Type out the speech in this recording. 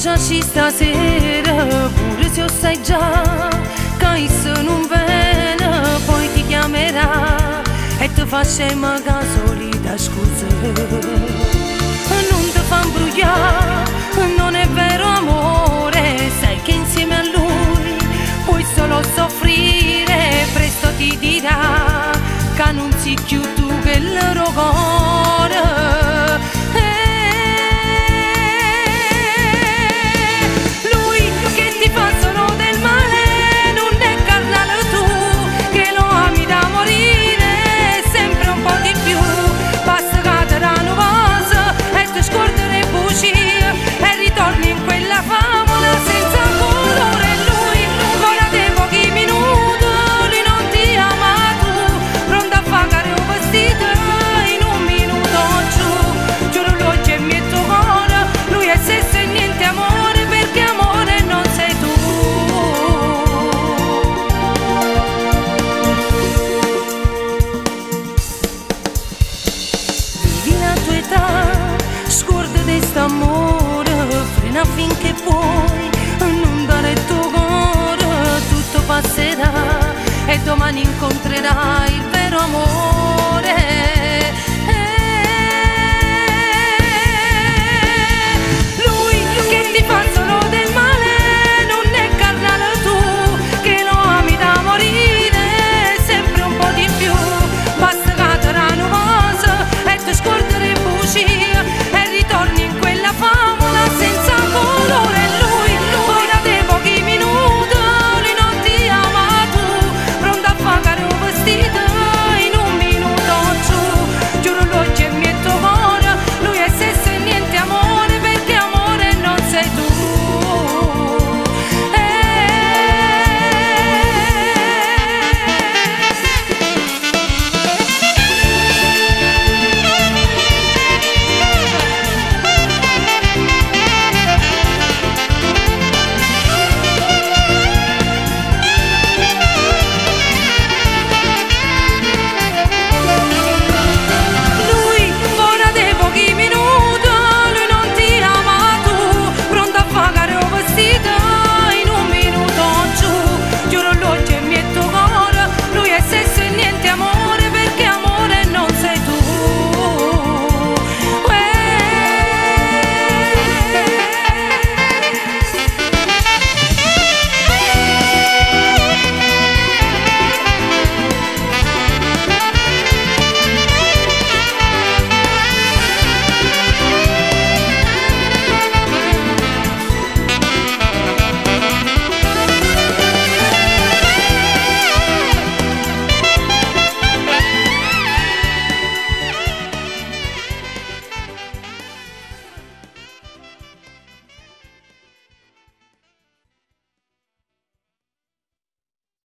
baciarci stasera, pure se lo sai già, che se non viene poi ti chiamerà e ti facciamo la solita scusa. Non ti fa imbrugliare, non è vero amore, sai che insieme a lui puoi solo soffrire, presto ti dirà che non sei più tu che il loro cuore. Scorda di st'amore, frena finché puoi, non dare il tuo cuore, tutto passerà e domani incontrerai